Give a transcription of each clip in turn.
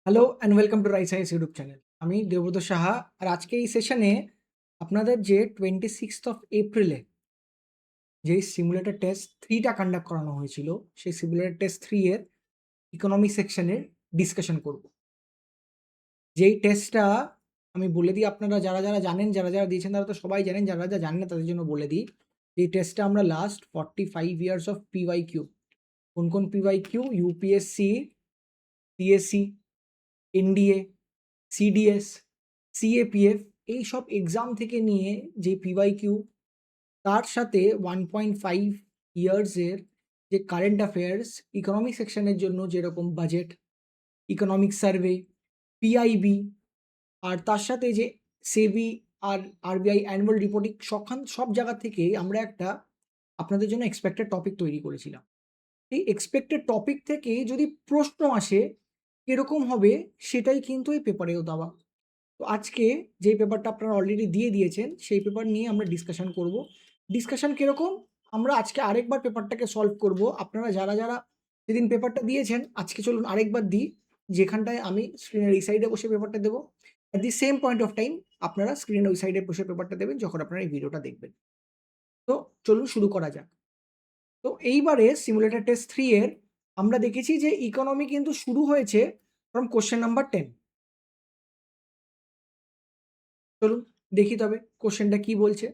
Hello and welcome to rice ice YouTube channel. আমি দেবব্রত সাহা। আর আজকে এই সেশনে আপনাদের যে 26th অফ এপ্রিলে যেই সিমুলেটর টেস্ট 3টা কন্ডাক্ট করানো হয়েছিল, সেই সিমুলেটর টেস্ট 3 এর ইকোনমি সেকশনের ডিসকাশন করব। যেই টেস্টটা আমি বলে দিই, আপনারা যারা জানেন, যারা দিয়েছেন তারা তো সবাই জানেন, যারা জানেন না তাদের জন্য বলে দিই। এই টেস্টটা আমরা লাস্ট 45 ইয়ার্স অফ পিওয়াইকিউ, কোন PYQ, UPSC, PSC, NDA, CDS, CAPF এইসব এক্সাম থেকে নিয়ে যে পিওয়াইকিউ, তার সাথে 1.5 ইয়ার্সের যে কারেন্ট অ্যাফেয়ার্স ইকোনমিক সেকশনের জন্য, যেরকম বাজেট, ইকোনমিক সার্ভে, পিআইবি, আর তার সাথে যে সেবি আর আরবিআই অ্যানুয়াল রিপোর্টিং, সব জায়গা থেকে আমরা একটা আপনাদের জন্য এক্সপেক্টেড টপিক তৈরি করেছিলাম। এই এক্সপেক্টেড টপিক থেকে যদি প্রশ্ন আসে কিরকম হবে, সেটাই কিন্তু এই পেপারেও দেওয়া। তো আজকে যে পেপারটা আপনারা অলরেডি দিয়ে দিয়েছেন, সেই পেপার নিয়ে আমরা ডিসকাশন করব। ডিসকাশন কিরকম? আমরা আজকে আরেকবার পেপারটাকে সলভ করব। আপনারা যারা যেদিন পেপারটা দিয়েছেন, আজকে চলুন আরেকবার দিই, যেখানটায় আমি স্ক্রিনের এই সাইডে বসে পেপারটা দেবো। At the same point of time আপনারা স্ক্রিনের ওই সাইডে বসে পেপারটা দেবেন যখন আপনারা এই ভিডিওটা দেখবেন। তো চলুন শুরু করা যাক। তো এইবারে সিমুলেটর টেস্ট 3 এর আমরা দেখেছি যে ইকোনমি কিন্তু শুরু হয়েছে ফ্রম কোয়েশ্চেন নাম্বার 10। চলুন দেখি তবে কোশ্চেনটা কি বলছে।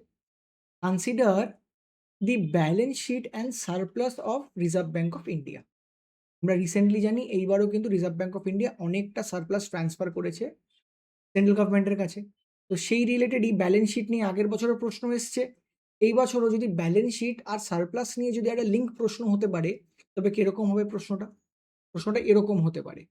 Consider the balance sheet and surplus of reserve bank of India. আমরা রিসেন্টলি জানি এইবারও কিন্তু রিজার্ভ ব্যাঙ্ক অফ ইন্ডিয়া অনেকটা সারপ্লাস ট্রান্সফার করেছে সেন্ট্রাল গভর্নমেন্টের কাছে। তো সেই রিলেটেডই ব্যালেন্স শিট নিয়ে আগের বছরও প্রশ্ন এসছে। এই বছরও যদি ব্যালেন্স শিট আর সারপ্লাস নিয়ে যদি একটা লিঙ্ক প্রশ্ন হতে পারে, তবে কিরকম হবে প্রশ্নটা? প্রশ্নটা এরকম হতে পারে: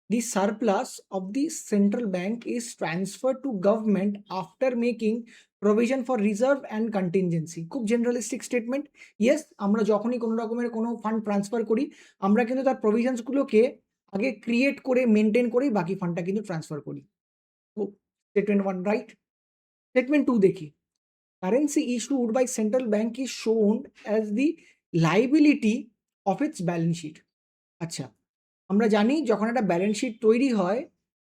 the surplus of the central bank is transferred to government after making provision for reserve and contingency. খুব জেনারেলিস্টিক স্টেটমেন্ট। ইয়েস, আমরা যখনই কোনো রকমের কোনো ফান্ড ট্রান্সফার করি, আমরা কিন্তু তার প্রভিশনসগুলোকে আগে ক্রিয়েট করে মেনটেন করেই বাকি ফান্ডটা কিন্তু ট্রান্সফার করি। তো স্টেটমেন্ট 1 রাইট। স্টেটমেন্ট 2 দেখি। Currency issued by central bank is shown as the liability of its balance sheet. আচ্ছা, আমরা জানি যখন একটা ব্যালেন্স শিট তৈরি হয়,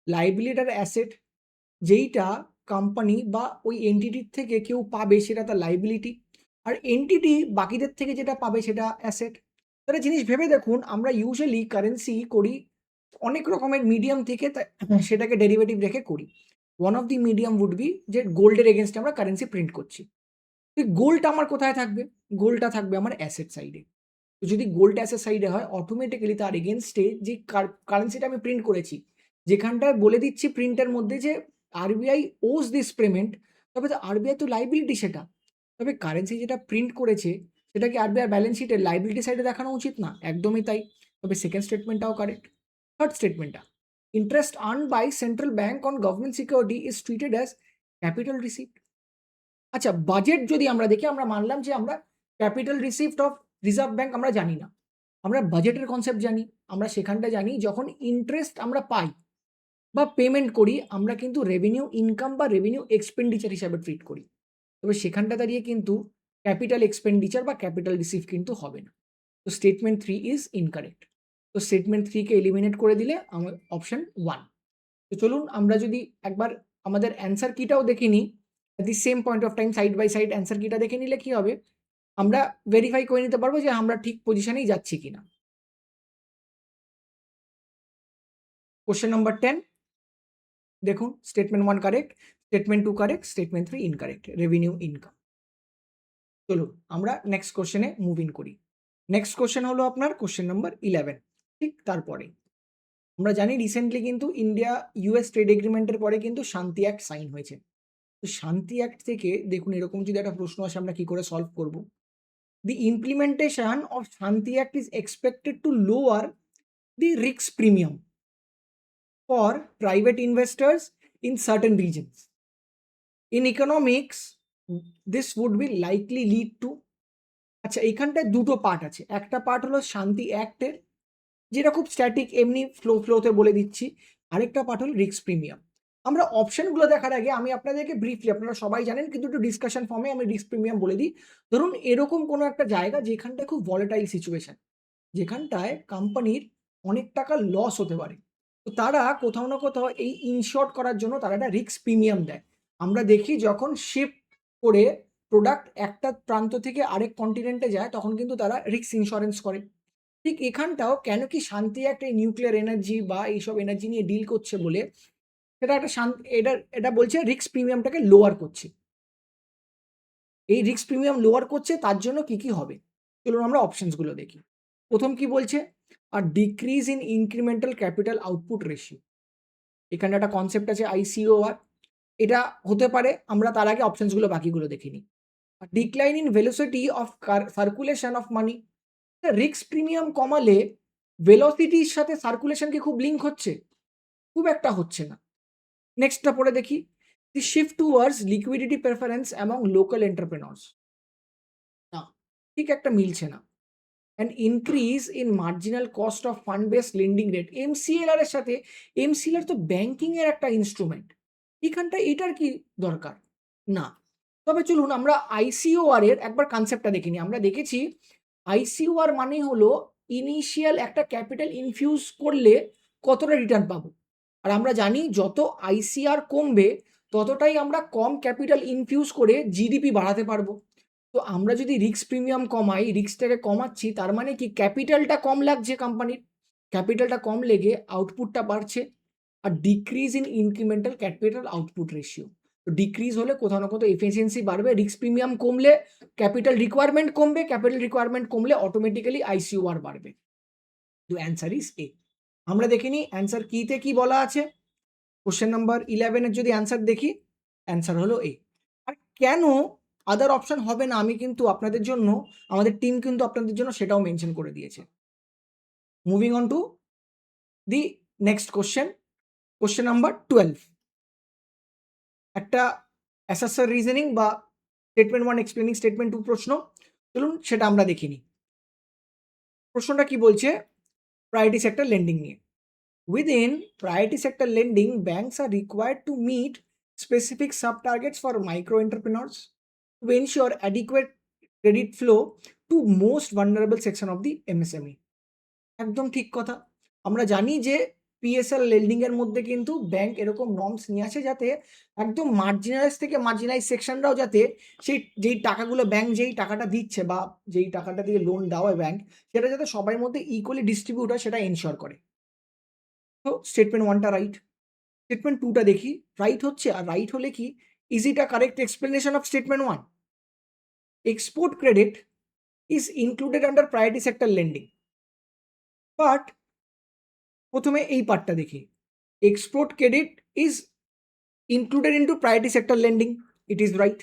লায়াবিলিটি আর অ্যাসেট, যেইটা কোম্পানি বা ওই এন্টিটির থেকে কেউ পাবে সেটা তার লায়াবিলিটি, আর এন্টিটি বাকিদের থেকে যেটা পাবে সেটা অ্যাসেট। একটা জিনিস ভেবে দেখুন, আমরা ইউজুয়ালি কারেন্সি করি অনেক রকমের মিডিয়াম থেকে, সেটাকে ডেরিভেটিভ রেখে করি। One of the medium would be যে গোল্ডের এগেনস্টে আমরা কারেন্সি প্রিন্ট করছি। তো গোল্ডটা আমার কোথায় থাকবে? গোল্ডটা থাকবে আমার অ্যাসেট সাইডে। তো যদি গোল্ড অ্যাসেট সাইডে হয়, অটোমেটিক্যালি তার এগেনস্টে যে কারেন্সিটা আমি প্রিন্ট করেছি, যেখানটায় বলে দিচ্ছি প্রিন্টের মধ্যে যে আরবিআই ওজ দিস পেমেন্ট, তবে তো আরবিআই তো লাইবিলিটি সেটা। তবে কারেন্সি যেটা প্রিন্ট করেছে, সেটা কি আরবিআই ব্যালেন্স শিটের লাইবিলিটি সাইডে দেখানো উচিত না? একদমই তাই। তবে সেকেন্ড স্টেটমেন্টটাও কারেক্ট। থার্ড স্টেটমেন্টটা, interest earn by central bank on government security is treated as capital receipt. আচ্ছা, বাজেট যদি আমরা দেখি, আমরা মানলাম যে আমরা capital receipt of reserve bank আমরা জানি না। আমরা বাজেটের কনসেপ্ট জানি। আমরা সেখানটা জানি যখন ইন্টারেস্ট আমরা পাই বা পেমেন্ট করি, আমরা কিন্তু রেভিনিউ ইনকাম বা রেভিনিউ এক্সপেন্ডিচার হিসাবে ট্রিট করি। তবে সেখানটা দাঁড়িয়ে কিন্তু ক্যাপিটাল এক্সপেন্ডিচার বা ক্যাপিটাল রিসিভ কিন্তু হবে না। তো স্টেটমেন্ট 3 ইজ ইনকারেক্ট। তো স্টেটমেন্ট 3 কে এলিমিনেট করে দিলে আমার অপশন 1। তো চলুন আমরা যদি একবার আমাদের অ্যান্সার কিটাও দেখে নিই, at the same point of time side by side answer কিটা দেখে নিলে কি হবে, আমরা ভেরিফাই করে নিতে পারবো যে আমরা ঠিক পজিশনেই যাচ্ছি কিনা। কোশ্চেন নাম্বার 10 দেখুন, statement 1 correct, statement 2 correct, statement 3 incorrect, revenue income. চলুন আমরা নেক্সট কোশ্চেনে মুভ ইন করি। নেক্সট কোশ্চেন হলো আপনার কোশ্চেন নাম্বার 11। ঠিক তারপরে আমরা জানি রিসেন্টলি কিন্তু ইন্ডিয়া ইউএস ট্রেড এগ্রিমেন্টের পরে কিন্তু শান্তি অ্যাক্ট সাইন হয়েছে। তো শান্তি অ্যাক্ট থেকে দেখুন এরকম যদি একটা প্রশ্ন আসে, আমরা কি করে সলভ করব? The implementation of Shanti Act is expected to lower the risk premium for private investors in certain regions. In economics, this would be likely lead to, আচ্ছা এইখানটায় দুটো পার্ট আছে। একটা পার্ট হলো শান্তি অ্যাক্টের, যেটা খুব স্ট্যাটিক, এমনি ফ্লোতে বলে দিচ্ছি। আরেকটা পার্ট হলো রিস্ক প্রিমিয়াম। আমরা অপশনগুলো দেখার আগে আমি আপনাদেরকে ব্রিফলি, আপনারা সবাই জানেন কিন্তু একটু ডিসকাশন ফর্মে আমি রিস্ক প্রিমিয়াম বলে দিই। ধরুন এরকম কোনো একটা জায়গা যেখানটায় খুব ভলেটাইল সিচুয়েশন, যেখানটায় কোম্পানির অনেক টাকা লস হতে পারে, তো তারা কোথাও না কোথাও এই ইনশর্ট করার জন্য তারা একটা রিস্ক প্রিমিয়াম দেয়। আমরা দেখি যখন শিপ করে প্রোডাক্ট একটা প্রান্ত থেকে আরেক কন্টিনেন্টে যায় তখন কিন্তু তারা রিস্ক ইন্স্যুরেন্স করে। ঠিক এখানটাও কেন কি শান্তি একটা নিউক্লিয়ার এনার্জি বা এইসব এনার্জি নিয়ে ডিল করছে বলে সেটা একটা এটা বলছে রিস্ক প্রিমিয়ামটাকে লোয়ার করছে। এই রিস্ক প্রিমিয়াম লোয়ার করছে তার জন্য কি হবে? চলুন আমরা অপশনস গুলো দেখি। প্রথম কি বলছে? Decrease in incremental capital output ratio. এখানে একটা কনসেপ্ট আছে ICOR। এটা হতে পারে। আমরা তার আগে অপশনস গুলো বাকিগুলো দেখে নিই। Decline in velocity of circulation of money. Risk premium কমালে ভেলোসিটির সাথে সার্কুলেশন কি খুব লিঙ্ক হচ্ছে? খুব একটা হচ্ছে না। নেক্সটটা পড়ে দেখি। The shift towards liquidity preference among local entrepreneurs. না, ঠিক একটা মিলছে না। And increase in marginal cost of fund based lending rate. MCLR এর সাথে MCLR তো ব্যাংকিং এর একটা ইনস্ট্রুমেন্ট। এখানটায় এটার কি দরকার? না। তবে চলুন আমরা ICOR এর একবার কনসেপ্টটা দেখে নিই। আমরা দেখেছি ICOR মানে হলো ইনিশিয়াল একটা ক্যাপিটাল ইনফিউজ করলে কতটা রিটার্ন পাবো। আর আমরা জানি যত ICR কমবে ততটাই আমরা কম ক্যাপিটাল ইনফিউজ করে GDP বাড়াতে পারবো। তো আমরা যদি রিস্ক প্রিমিয়াম কমাই, রিস্কটাকে কমাচ্ছি তার মানে কি ক্যাপিটালটা কম লাগছে কোম্পানির। ক্যাপিটালটা কম লেগে আউটপুটটা বাড়ছে। আর decrease in incremental capital output ratio. তো ডিক্রিজ হলে কোথাও না কোথাও এফিসিয়েন্সি বাড়বে, রিস্ক প্রিমিয়াম কমলে ক্যাপিটাল রিকোয়ারমেন্ট কমবে, ক্যাপিটাল রিকোয়ারমেন্ট কমলে অটোমেটিক্যালি ICOR বাড়বে। তো অ্যান্সার ইজ এ। আমরা দেখে নিই অ্যান্সার কিতে কি বলা আছে। কোশ্চেন নাম্বার 11 এর যদি অ্যান্সার দেখি, অ্যান্সার হলো এ। আর কেন আদার অপশন হবে না আমি কিন্তু আপনাদের জন্য, আমাদের টিম কিন্তু আপনাদের জন্য সেটাও মেনশন করে দিয়েছে। Moving on to the next question, question number 12। একটা অ্যাসাসার রিজনিং বা স্টেটমেন্ট 1 এক্সপ্লেনিং স্টেটমেন্ট 2 প্রশ্ন। চলুন সেটা আমরা দেখে নিই। প্রশ্নটা কি বলছে? প্রায়োরিটি সেক্টর লেন্ডিং নিয়ে। Within priority sector lending, banks are required to meet specific sub-targets for micro entrepreneurs to ensure adequate credit flow to most vulnerable section of the MSME. একদম ঠিক কথা। আমরা জানি যে PSL লেন্ডিং এর মধ্যে কিন্তু ব্যাংক এরকম নর্মস নিয়ে আসে যাতে একদম মার্জিনালাইজ থেকে মার্জিনালাইজ সেকশনরাও যাতে সেই যেই টাকাগুলো ব্যাংক যেই টাকাটা দিচ্ছে বা যেই টাকাটা দিয়ে লোন দেওয়া হয় ব্যাংক সেটা যাতে সবার মধ্যে ইকুয়ালি ডিস্ট্রিবিউট হয় সেটা এনশিওর করে। তো স্টেটমেন্ট 1 টা রাইট। স্টেটমেন্ট 2 টা দেখি। রাইট হচ্ছে আর রাইট হলে কি is it a correct explanation of statement 1? Export credit is included under priority sector lending. But প্রথমে এই পার্টটা দেখি। Export credit is included into priority sector lending. It is right.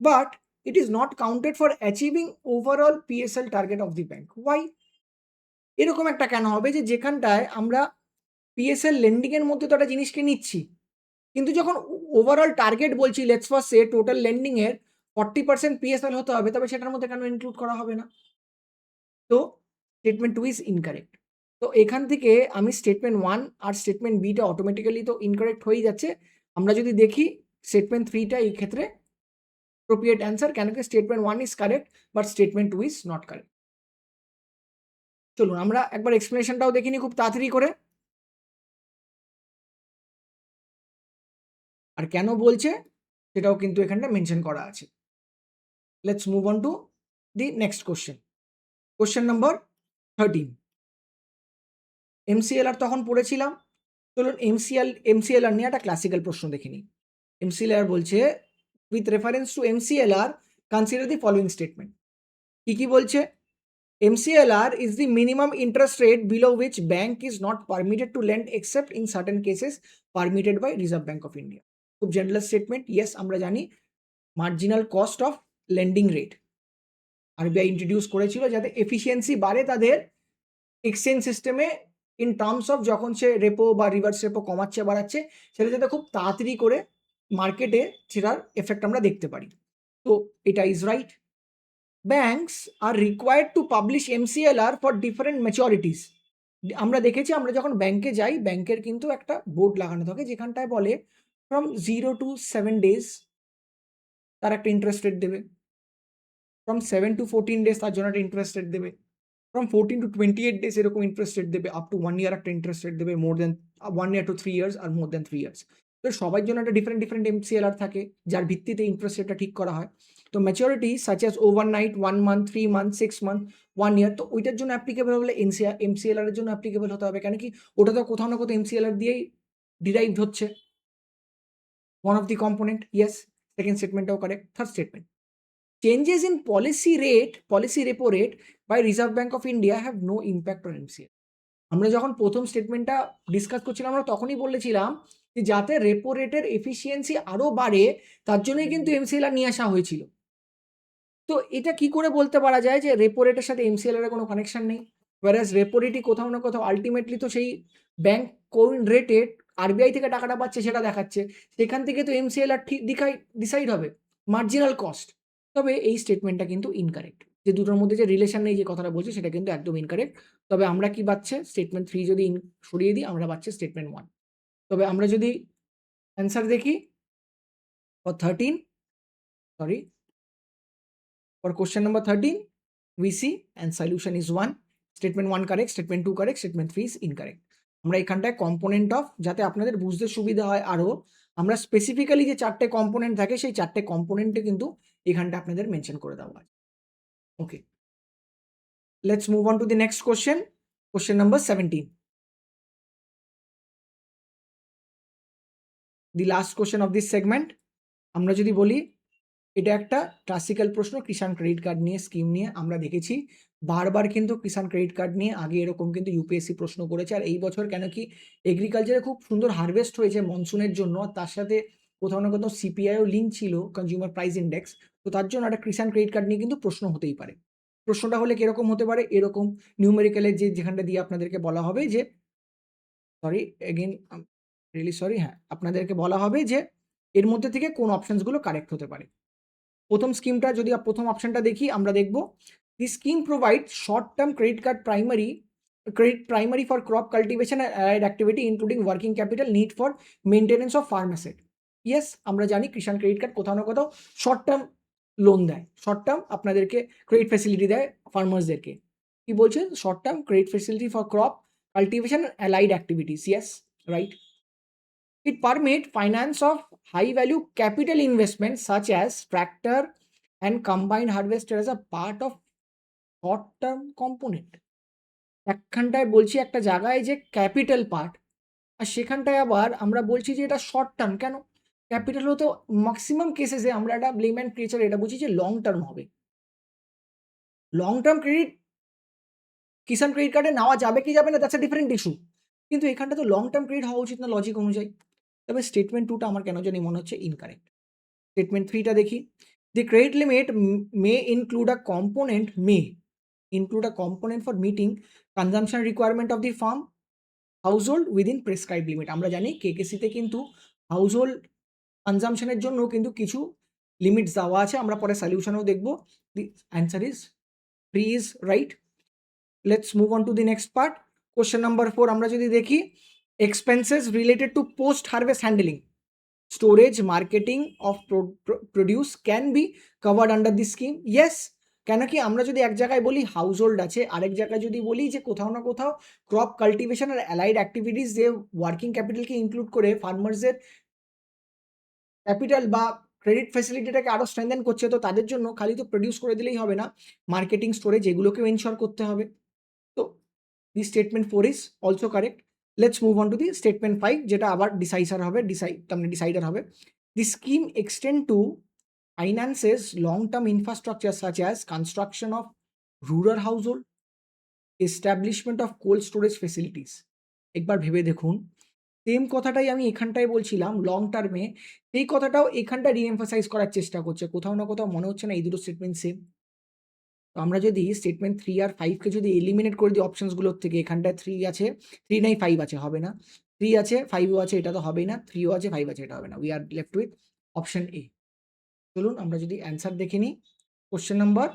But it is not counted for achieving overall PSL target of the bank. Why? এরকম একটা কেন হবে যে যেখানটায় আমরা PSL লেন্ডিং এর মধ্যে তো একটা জিনিসকে নিচ্ছি। কিন্তু যখন ওভারঅল টার্গেট বলছি let's for say total lending এর 40% PSL হতে হবে তবে সেটার মধ্যে কেন ইনক্লুড করা হবে না? তো স্টেটমেন্ট 2 ইজ ইনকারেক্ট। তো এখান থেকে আমি স্টেটমেন্ট 1 আর স্টেটমেন্ট বি টা অটোমেটিক্যালি তো ইনকারেক্ট হয়েই যাচ্ছে। আমরা যদি দেখি স্টেটমেন্ট 3 টা এই ক্ষেত্রে appropriate answer কেন কি statement 1 is correct but statement 2 is not correct. চলুন আমরা একবার এক্সপ্লেনেশনটাও দেখে নিই খুব তাড়াতাড়ি করে। আর কেন বলছে সেটাও কিন্তু এখানটা মেনশন করা আছে। Let's move on to the next question. Question number 13। MCLR তখন পড়েছিলাম। চলুন MCLR নিয়ে একটা ক্লাসিক্যাল প্রশ্ন দেখে নিই। MCLR বলছে with reference two MCLR consider the following statement. কি বলছে? MCLR is the minimum interest rate below which bank is not permitted to lend except in certain cases permitted by Reserve Bank of India. খুব general statement. Yes আমরা জানি marginal cost of lending rate RBI introduce করেছিল যাতে efficiency বাড়ে তাদের exchange সিস্টেমে in terms of যখন সে repo বা রিভার্স রেপো কমাচ্ছে বাড়াচ্ছে সেটা যাতে খুব তাড়াতাড়ি করে মার্কেটে সেটার এফেক্ট আমরা দেখতে পারি। তো এটা is right. Banks are required to publish MCLR for different maturities. আমরা দেখেছি আমরা যখন ব্যাংকে যাই ব্যাংকের কিন্তু একটা বোর্ড লাগানো থাকে যেখানটায় বলে ফ্রম 0 to 7 days তার একটা ইন্টারেস্ট রেট দেবে, ফ্রম 7 to 14 days তার জন্য একটা ইন্টারেস্ট রেট দেবে, ফ্রম 14 to 28 ডেজ এরকম ইন্টারেস্ট রেট দেবে, আপ টু 1 ইয়ার একটা ইন্টারেস্ট রেট দেবে, মোর দেন 1 ইয়ার টু 3 ইয়ার্স আর মোর দেন 3 ইয়ার্স। তো সবার জন্য একটা ডিফারেন্ট এমসিএলআর থাকে, যার ভিত্তিতে ইন্টারেস্ট রেটটা ঠিক করা হয়। তো maturity such as overnight, 1 month, 3 month, 6 month, 1 ইয়ার, তো ওইটার জন্য অ্যাপ্লিকেবল হলে এমসিএলআর এর জন্য অ্যাপ্লিকেবল হতে হবে। কেন কি ওটা তো কোথাও না কোথাও এমসিএলআর দিয়েই ডিরাইভড হচ্ছে। One of the component, yes. Second স্টেটমেন্টটাও correct. Third statement, changes in policy repo rate by Reserve Bank of India have no impact on MCLR. আমরা যখন প্রথম স্টেটমেন্টটা ডিসকাস করছিলাম আমরা তখনই বলেছিলাম যে যাতে রেপো রেটের এফিসিয়েন্সি আরো বাড়ে তার জন্যই কিন্তু এমসিএলআর নিয়ে আসা হয়েছিল। তো এটা কি করে বলতে পারা যায় যে রেপো রেটের সাথে এমসিএলআর এর কোনো কানেকশন নেই? whereas রেপো রেটই কোথাও না কোথাও আল্টিমেটলি তো সেই ব্যাংক কোন রেটে আরবিআই থেকে টাকাটা পাচ্ছে সেটা দেখাচ্ছে। সেখান থেকে তো এমসিএলআর ঠিক ডিসাইড হবে, মার্জিনাল কস্ট। তবে এই স্টেটমেন্টটা কিন্তু ইনকারেক্ট। যে দুটোর মধ্যে যে রিলেশন নেই যে কথাটা বলছি সেটা কিন্তু একদম ইনকারেক্ট। তবে আমরা কি পাচ্ছে স্টেটমেন্ট 3 যদি সরিয়ে দিই আমরা পাচ্ছি স্টেটমেন্ট 1। তবে আমরা যদি অ্যান্সার দেখি for 13, sorry, for question number 13, we see and solution is 1. Statement 1 correct, statement 2 correct, statement 3 is incorrect. আমরা এখানটায় কম্পোনেন্ট অফ, যাতে আপনাদের বুঝতে সুবিধা হয় আরো, আমরা স্পেসিফিক্যালি যে 4টে কম্পোনেন্ট থাকে সেই 4টে কম্পোনেন্টে কিন্তু এখানটা আপনাদের মেনশন করে দেওয়া আছে। Okay, let's move on to the next question, question number 17, the last question of this segment. আমরা যদি বলি এটা একটা ক্লাসিক্যাল প্রশ্ন কিষাণ ক্রেডিট কার্ড নিয়ে, স্কিম নিয়ে। আমরা দেখেছি বারবার কিন্তু কিষাণ ক্রেডিট কার্ড নিয়ে আগে এরকম কিন্তু ইউপিএসসি প্রশ্ন করেছে। আর এই বছর কেন কি এগ্রিকালচারে খুব সুন্দর হারভেস্ট হয়েছে মনসুনের জন্য, তার সাথে কোথাও না কোথাও সিপিআইও লিঙ্ক ছিল, কনজিউমার প্রাইস ইন্ডেক্স। তো তার জন্য একটা কিষাণ ক্রেডিট কার্ড নিয়ে কিন্তু প্রশ্ন হতেই পারে। প্রশ্নটা হলে কিরকম হতে পারে, এরকম নিউমেরিক্যালের যেখানটা দিয়ে আপনাদেরকে বলা হবে যে, সরি এগেইন, রিয়েলি সরি, হ্যাঁ, আপনাদেরকে বলা হবে যে এর মধ্যে থেকে কোন অপশনসগুলো কারেক্ট হতে পারে। প্রথম স্কিমটা যদি প্রথম অপশনটা দেখি আমরা দেখব, the scheme provide short term credit card primary for crop cultivation and activity including working capital need for maintenance of farm asset. Yes, আমরা জানি কিষাণ ক্রেডিট কার্ড কোথাও না কোথাও শর্ট টার্ম লোন দেয়, শর্ট টার্ম আপনাদেরকে ক্রেডিট ফ্যাসিলিটি দেয় ফার্মার্সদেরকে। কি বলছে, short term credit facility for crop cultivation allied activities. Yes, right. It permits finance of high-value capital investments such as tractor and combined harvester as a part of short-term component. একখানটায় বলছি একটা জায়গায় যে capital part, আর সেখানটায় আবার আমরা বলছি যে এটা শর্ট টার্ম। কেন? ক্যাপিটাল হতো ম্যাক্সিমাম কেসেসে আমরা একটা ব্লেম অ্যান্ড ক্রিয়েচার এটা বুঝি যে লং টার্ম হবে। লং টার্ম ক্রেডিট কিষাণ ক্রেডিট কার্ডে নেওয়া যাবে কি যাবে না দ্যাটস আ ডিফারেন্ট ইস্যু। কিন্তু এখানটা তো লং টার্ম ক্রেডিট হওয়া উচিত না লজিক অনুযায়ী। তবে স্টেটমেন্ট 2টা আমার কেন জানি মনে হচ্ছে ইনকারেক্ট। স্টেটমেন্ট 3টা দেখি, the credit limit may include a component for meeting consumption requirement of the farm household within prescribed limit. আমরা জানি কেকেসিতে কিন্তু হাউসহোল্ড কনজাম্পশনের জন্য কিন্তু কিছু লিমিটস দেওয়া আছে, আমরা পরে সলিউশনেও দেখব। দি answer is 3 is right. Let's move on to the next part, question number 4। আমরা যদি দেখি, expenses related to post harvest handling, storage, marketing of produce can be covered under this scheme. Yes, কেন কি আমরা যদি এক জায়গায় বলি হাউসহোল্ড আছে, আরেক জায়গায় যদি বলি যে কোথাও না কোথাও ক্রপ কাল্টিভেশন আর অ্যালাইড অ্যাক্টিভিটিস যে ওয়ার্কিং ক্যাপিটালকে ইনক্লুড করে ফার্মার্সের ক্যাপিটাল বা ক্রেডিট ফ্যাসিলিটিটাকে আরো স্ট্রেংথেন করছে, তো তাদের জন্য খালি তো প্রডিউস করে দিলেই হবে না, মার্কেটিং, স্টোরেজ এগুলোকেও এনশিওর করতে হবে। তো দি statement 4 is also correct. Let's move on to the statement 5, যেটা আবার ডিসাইডার হবে। The scheme extend to finances long-term infrastructure such as construction of rural household, establishment of cold storage facilities. একবার ভেবে দেখুন, same কথাটাই আমি এখানটায় বলছিলাম লং টার্মে, সেই কথাটাও এখানটা রিএমফাসাইজ করার চেষ্টা করছে। কোথাও না কোথাও মনে হচ্ছে না এই দুটো স্টেটমেন্ট সেম? তো আমরা যদি স্টেটমেন্ট 3 আর 5 কে যদি এলিমিনেট করে দিই অপশনসগুলোর থেকে, এখানটায় 3 আছে, 3 নাই 5 আছে, হবে না। 3 আছে, 5 ও আছে, এটা তো হবেই না। 3 ও আছে, 5 আছে, এটা হবে না। We are left with option এ। চলুন আমরা যদি অ্যান্সার দেখে নিই, কোশ্চেন নাম্বার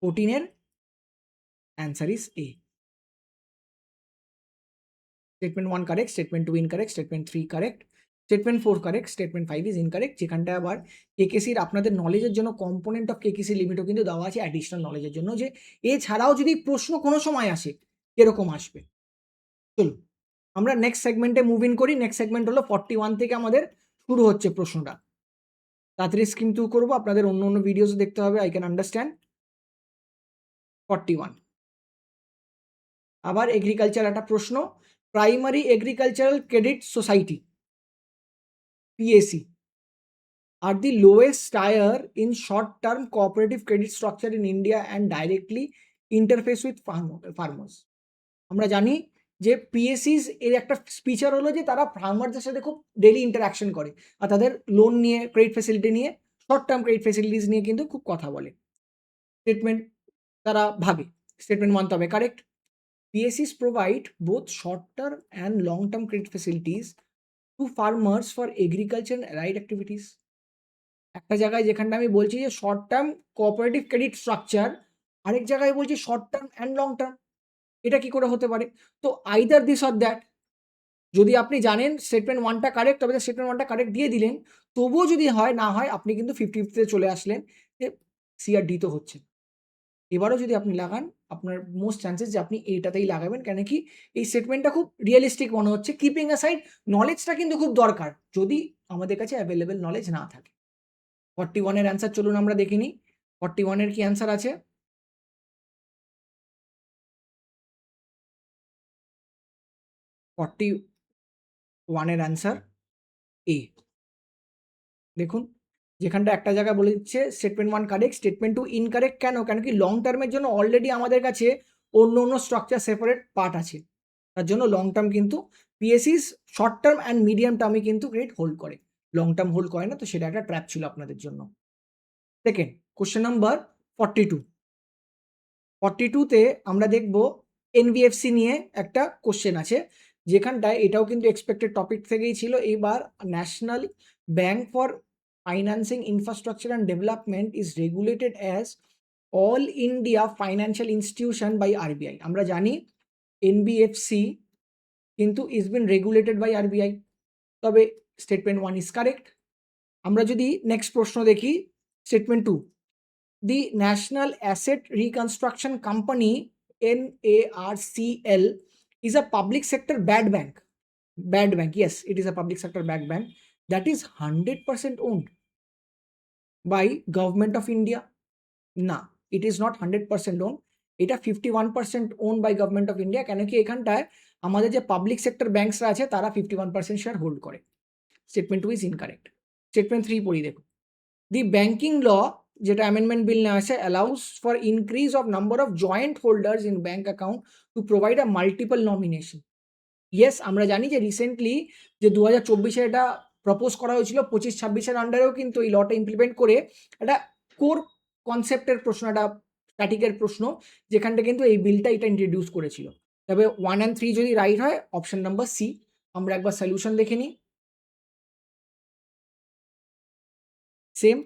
14 এর answer is a. Statement 1 correct, statement 2 incorrect, statement 3 correct, statement 4 correct, statement 5 is incorrect, যেখানটায় আবার কেকেসির আপনাদের নলেজের জন্য কম্পোনেন্ট অফ কেকেসি লিমিটও কিন্তু দেওয়া আছে অ্যাডিশনাল নলেজের জন্য, যে এছাড়াও যদি প্রশ্ন কোনো সময় আসে এরকম আসবে। চলুন আমরা নেক্সট সেগমেন্টে মুভ ইন করি। নেক্সট সেগমেন্ট হলো 41 থেকে আমাদের শুরু হচ্ছে প্রশ্নটা। তাড়াতাড়ি স্ক্রিন থ্রু করবো, আপনাদের অন্য অন্য ভিডিওস দেখতে হবে, আই ক্যান আন্ডারস্ট্যান্ড। 41 আবার এগ্রিকালচার একটা প্রশ্ন, primary agricultural credit society PAC are the lowest tier in short-term cooperative credit structure in India and directly interface with farmers. আমরা জানি যে PACs এর একটা ফিচার হলো যে তারা ফার্মারদের সাথে খুব ডেইলি ইন্টারাকশন করে আর তাদের লোন নিয়ে, ক্রেডিট ফ্যাসিলিটি নিয়ে, শর্ট টার্ম ক্রেডিট ফ্যাসিলিটিস নিয়ে কিন্তু খুব কথা বলে। স্টেটমেন্ট তারা ভাবে, স্টেটমেন্ট মানতে হবে correct. PACs provide both short-term and long-term credit facilities to farmers for agriculture and allied activities. একটা জায়গায় যেখানটা আমি বলছি যে short term cooperative credit structure, আরেক জায়গায় বলছি short term and long term. এটা কি করে হতে পারে? তো আইদার দিস অর দ্যাট। যদি আপনি জানেন স্টেটমেন্ট 1 টা কারেক্ট, তবে স্টেটমেন্ট 1 টা কারেক্ট দিয়ে দিলেন। তবুও যদি হয় না হয় আপনি কিন্তু 50-50 তে চলে আসলেন যে সি আর ডি তো হচ্ছে। এবারও যদি আপনি লাগান, আপনার মোস্ট চান্সেস যে আপনি এইটাতেই লাগাবেন। কেন কি এই স্টেটমেন্টটা খুব রিয়ালিস্টিক মনে হচ্ছে। কিপিং অ্যাসাইড নলেজটা কিন্তু খুব দরকার যদি আমাদের কাছে অ্যাভেলেবল নলেজ না থাকে। 41 এর অ্যান্সার চলুন আমরা দেখে নিই। 41 এর কি অ্যান্সার আছে? 41 এর অ্যান্সার এ। দেখুন যেখানটা একটা জায়গায় বলে দিচ্ছে স্টেটমেন্ট 1 কারেক্ট, স্টেটমেন্ট 2 ইনকারেক্ট। কেন? কেন কি লং টার্মের জন্য অলরেডি আমাদের কাছে অন্য স্ট্রাকচার সেপারেট পার্ট আছে। তার জন্য লং টার্ম কিন্তু PSEs short term and medium টার্মে কিন্তু ক্রেডিট হোল্ড করে, লং টার্ম হোল্ড করে না। তো সেটা একটা ট্র্যাপ ছিল আপনাদের জন্য। Second question number 42। 42 তে আমরা দেখব NBFC নিয়ে একটা কোশ্চেন আছে, যেখানটায় এটাও কিন্তু এক্সপেক্টেড টপিক থেকেই ছিল। এবার national bank for financing infrastructure and development is regulated as all India financial institution by RBI। আমরা জানি NBFC কিন্তু is been regulated by RBI, তবে স্টেটমেন্ট 1 ইজ কারেক্ট। আমরা যদি নেক্সট প্রশ্ন দেখি statement 2, the National Asset Reconstruction Company NARCL is a public sector bad bank. Bad bank, yes, it is a public sector bad bank that is 100% owned by Government of India. না, it is not 100% owned. এটা 51% owned by Government of India। কেন কি এখানটায় আমাদের যে public sector ব্যাংকসরা আছে তারা 51% share hold করে। Statement 2 is incorrect. স্টেটমেন্ট 3 পড়ি দেখুন। দি ব্যাংকিং ল যেটা অ্যামেন্ডমেন্ট বিল নেওয়া আছে allows for increase of number of joint holders in bank account to provide a multiple nomination. Yes, আমরা জানি যে রিসেন্টলি যে 2024-এ এটা প্রপোজ করা হয়েছিল, 25-26-এর আন্ডারেও কিন্তু এই লটা ইমপ্লিমেন্ট করে একটা কোর কনসেপ্টের প্রশ্ন, একটা স্ট্যাটিকের প্রশ্ন, যেখানটা কিন্তু এই বিলটা এটা ইন্ট্রোডিউস করেছিল। তবে 1 and 3 যদি রাইট হয়, অপশন নাম্বার সি। আমরা একবার সলিউশন দেখে নিই। Same,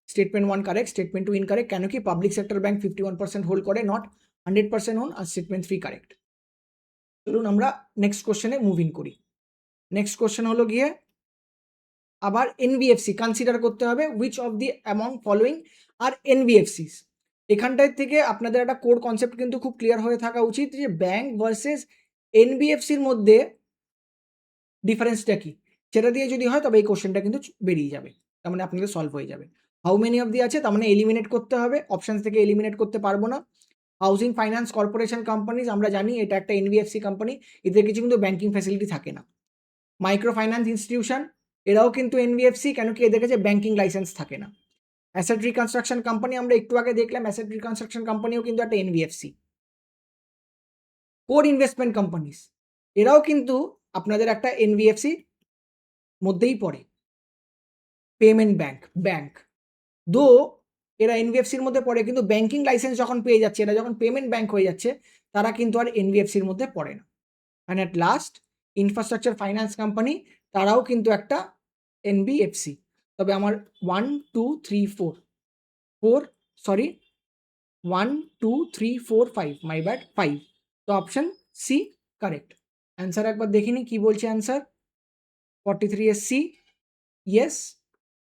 statement 1 correct, statement 2 incorrect. কেন কি পাবলিক সেক্টর ব্যাংক 51% হোল্ড করে, নট 100% ওন। আর স্টেটমেন্ট 3 কারেক্ট। চলুন আমরা নেক্সট কোশ্চেনে মুভ ইন করি। নেক্সট কোশ্চেন হলো গিয়ে আবার NBFC কনসিডার করতে হবে, which of the among following are NBFCs। এখানটায় থেকে আপনাদের একটা কোর কনসেপ্ট কিন্তু খুব ক্লিয়ার হয়ে থাকা উচিত যে ব্যাংক ভার্সেস NBFCর মধ্যে ডিফারেন্সটা কি। সেটা দিয়ে যদি হয় তবে এই কোশ্চেনটা কিন্তু বেরিয়ে যাবে, তার মানে আপনাদের সলভ হয়ে যাবে। হাউ মেনি অফ দি আছে, তার মানে এলিমিনেট করতে হবে, অপশন থেকে এলিমিনেট করতে পারবো না। হাউজিং ফাইন্যান্স কর্পোরেশন কোম্পানিজ, আমরা জানি এটা একটা NBFC কোম্পানি, এদের কিছু কিন্তু ব্যাংকিং ফ্যাসিলিটি থাকে না। মাইক্রো ফাইন্যান্স ইনস্টিটিউশন, এরাও কিন্তু NBFC, কেন কি এদের কাছে ব্যাংকিং লাইসেন্স থাকে না। অ্যাসেট রিকনস্ট্রাকশন কোম্পানি, আমরা একটু আগে দেখলাম অ্যাসেট রিকনস্ট্রাকশন কোম্পানিও কিন্তু একটা NBFC। কোর ইনভেস্টমেন্ট কোম্পানিজ, এরাও কিন্তু আপনাদের একটা NBFC মধ্যেই পড়ে। পেমেন্ট ব্যাংক দো এরা NBFCর মধ্যে পড়ে, কিন্তু ব্যাংকিং লাইসেন্স যখন পেয়ে যাচ্ছে, এরা যখন পেমেন্ট ব্যাংক হয়ে যাচ্ছে, তারা কিন্তু আর NBFCর মধ্যে পড়ে না। And at last infrastructure finance company, তারাও কিন্তু একটা NBFC। তবে আমার 1 2 3 4 সরি 1 2 3 4 5, মাই ব্যাড, 5। তো অপশন সি কারেক্ট। অ্যান্সার একবার দেখিনি কি বলছে অ্যান্সার। 43 এর সি, ইয়েস।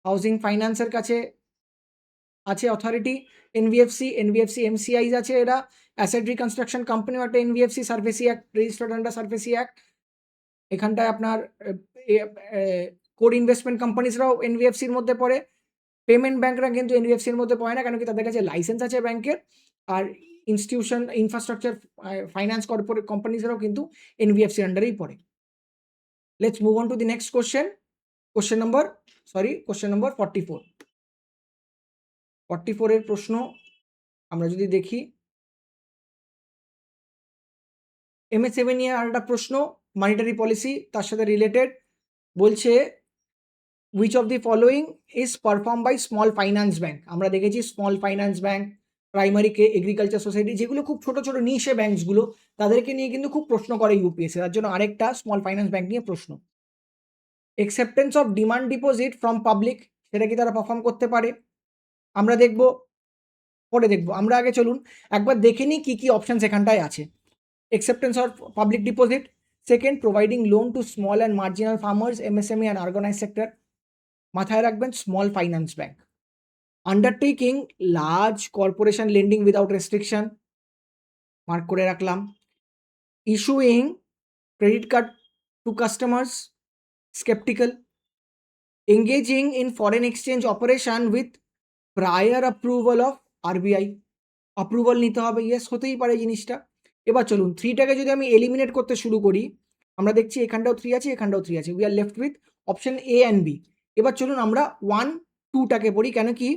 হাউজিং ফাইন্যান্সের কাছে আছে অথরিটি, এনবিএফসি এমসিআইজ আছে, এরা অ্যাসেট রিকনস্ট্রাকশন কোম্পানিও একটা NBFC, SARFAESI act, registered under SARFAESI act. এখানটায় আপনার কোর ইনভেস্টমেন্ট কোম্পানিজরাও এনবিএফসির মধ্যে পড়ে। পেমেন্ট ব্যাঙ্করা কিন্তু এনবিএফসির মধ্যে পড়ে না, কেন কি তাদের কাছে লাইসেন্স আছে ব্যাংকের। আর ইনস্টিটিউশন ইনফ্রাস্ট্রাকচার ফাইন্যান্স কর্পোরেট কোম্পানিজরাও কিন্তু এনবিএফসির আন্ডারেই পড়ে। Let's move on to the next question. Question number 44। 44 এর প্রশ্ন আমরা যদি দেখি, MSME নিয়ে আর একটা প্রশ্ন, মনিটারি পলিসি তার সাথে রিলেটেড। বলছে which of the following is performed by small finance bank? আমরা দেখেছি small finance bank, primary agriculture society, যেগুলো খুব ছোট ছোট নিশে ব্যাংকসগুলো, তাদেরকে নিয়ে কিন্তু খুব প্রশ্ন করে ইউপিএসসি। তার জন্য আরেকটা স্মল ফাইন্যান্স ব্যাংক নিয়ে প্রশ্ন। Acceptance of demand deposit from public, সেটা কি তারা পারফর্ম করতে পারে? আমরা দেখব, পরে দেখব। আমরা আগে চলুন একবার দেখে নিই কী কী অপশানস এখানটায় আছে। Acceptance of public deposit, second providing loan to small and marginal farmers, MSME and organise sector, মাথায় রাখবেন small finance bank. Undertaking large corporation lending without restriction, mark করে রাখলাম। Issuing credit card to customers, sceptical. Engaging in foreign exchange operation with prior approval of RBI, approval নিতে হবে, yes হতেই পারে জিনিসটা। এবার চলুন থ্রিটাকে যদি আমি এলিমিনেট করতে শুরু করি, আমরা দেখছি এখানটাও 3 আছে, এখানটাও 3 আছে, we are left with option A and B. এবার চলুন আমরা 1, 2টাকে পড়ি, কেন কি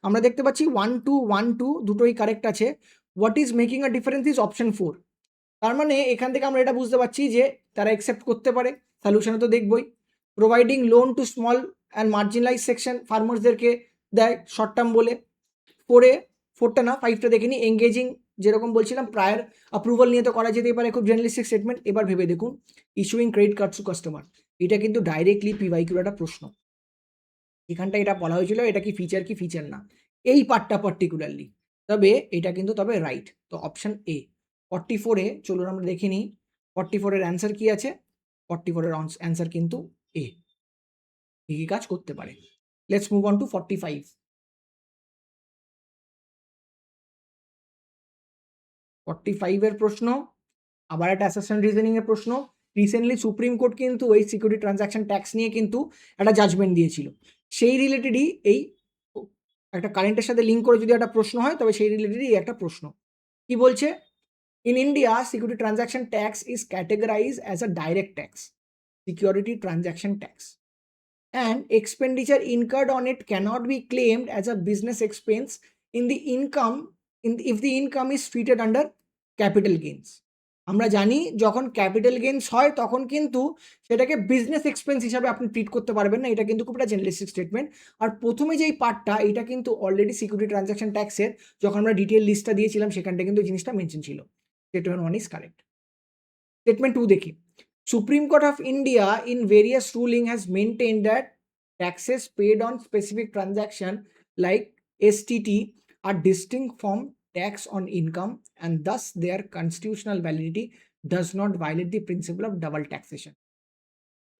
আমরা দেখতে পাচ্ছি 1, 2, 1, 2 দুটোই কারেক্ট আছে। What is making a difference is option 4। তার মানে এখান থেকে আমরা এটা বুঝতে পারছি যে তারা অ্যাকসেপ্ট করতে পারে, সলিউশনে তো দেখবই। Providing loan to small and marginalize section ফার্মার্সদেরকে দেয় শর্ট টার্ম বলে। 4টা না 5টা দেখে নিই। এঙ্গেজিং যেরকম বলছিলাম, প্রায়ার অ্যাপ্রুভাল নিয়ে তো করা যেতেই পারে, খুব জেনারেলিস্টিক স্টেটমেন্ট। এবার ভেবে দেখুন, issuing credit card to customer, এটা কিন্তু ডাইরেক্টলি পিওয়াইকিউর একটা প্রশ্ন। এখানটা এটা বলা হয়েছিল এটা কি ফিচার না, এই পার্টটা পার্টিকুলারলি। তবে এটা কিন্তু রাইট। তো অপশন এ 44-এ চলুন আমরা দেখে নিই 44-এর অ্যান্সার কি আছে। 44-এর অ্যান্সার কিন্তু এ, কি কি কাজ করতে পারে। Let's move on to 45। 45-এর প্রশ্ন আবার একটা অ্যাসারশন রিজনিং এর প্রশ্ন। রিসেন্টলি সুপ্রিম কোর্ট কিন্তু এই সিকিউরিটি ট্রানজাকশন ট্যাক্স নিয়ে কিন্তু একটা জাজমেন্ট দিয়েছিল। সেই রিলেটেডই এই একটা কারেন্টের সাথে লিঙ্ক করে যদি একটা প্রশ্ন হয়, তবে সেই রিলেটেডই একটা প্রশ্ন। কি বলছে? In India security transaction tax is categorise as a direct tax, security transaction tax, and expenditure incurred on it cannot be claimed as a business expense in the income if the income is treated under capital gains. আমরা জানি যখন capital gains হয় তখন কিন্তু সেটাকে business expense হিসাবে আপনি treat করতে পারবেন না, এটা কিন্তু খুব একটা জেনারেলিস্টিক স্টেটমেন্ট। আর প্রথমে যেই পার্টটা এটা কিন্তু অলরেডি সিকিউরিটি ট্রানজাকশন ট্যাক্সের যখন আমরা ডিটেল লিস্টটা দিয়েছিলাম সেখানটা কিন্তু জিনিসটা মেনশন ছিল। Statement 1 is correct. স্টেটমেন্ট 2 দেখি। Supreme Court of India in various ruling has maintained that taxes paid on specific transaction like STT are distinct from tax on income, and thus their constitutional validity does not violate the principle of double taxation.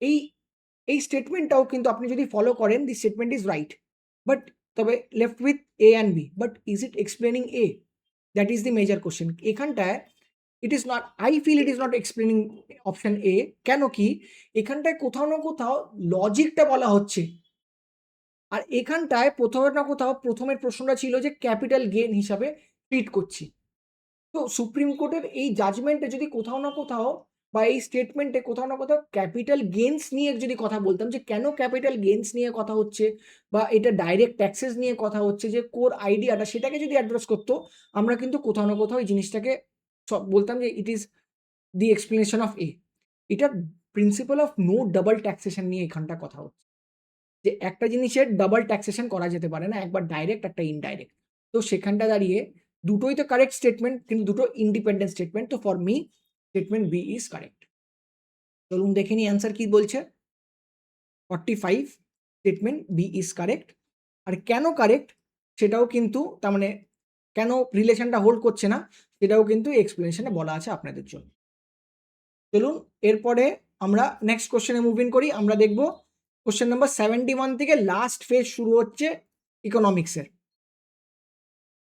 এই এই স্টেটমেন্টটাও কিন্তু আপনি যদি follow করেন, the statement is right, but তবে left with A and B, but is it explaining A? That is the major question. এখানটায় it is not, I feel it is not explaining option A. কেন কি এখানটায় কোথাও না কোথাও লজিকটা বলা হচ্ছে, আর এখানটায় কোথাও না কোথাও প্রথমের প্রশ্নটা ছিল যে ক্যাপিটাল গেইন হিসাবে ট্রিট করছি। তো সুপ্রিম কোর্টের এই জাজমেন্টে যদি কোথাও না কোথাও বা এই স্টেটমেন্টে কোথাও না কোথাও ক্যাপিটাল গেইনস নিয়ে যদি কথা বলতাম, যে কেন ক্যাপিটাল গেইনস নিয়ে কথা হচ্ছে বা এটা ডাইরেক্ট ট্যাক্সেস নিয়ে কথা হচ্ছে, যে কোর আইডিয়াটা সেটাকে যদি অ্যাড্রেস করতো, আমরা কিন্তু কোথাও না কোথাও এই জিনিসটাকে বলতাম যে it is the explanation of A. এটা principle of no double taxation নিয়ে এখানটা কথা হচ্ছে, যে একটা জিনিসের ডাবল ট্যাক্সেশন করা যেতে পারে না, একবার ডাইরেক্ট একটা ইনডাইরেক্ট। তো সেখানটা দাঁড়িয়ে দুটোই তো কারেক্ট স্টেটমেন্ট, কিন্তু দুটো ইন্ডিপেন্ডেন্ট স্টেটমেন্ট। তো for me statement B is correct. চলুন দেখে নিই অ্যান্সার কি বলছে। 45 স্টেটমেন্ট বি ইজ কারেক্ট। আর কেন কারেক্ট সেটাও কিন্তু, তার মানে কেন রিলেশনটা হোল্ড করছে না সেটাও কিন্তু এক্সপ্লেনেশনে বলা আছে আপনাদের জন্য। চলুন এরপরে আমরা নেক্সট কোশ্চেনে মুভ ইন করি। আমরা দেখব কোশ্চেন নাম্বার 71 থেকে লাস্ট ফেজ শুরু হচ্ছে ইকোনমিক্সের।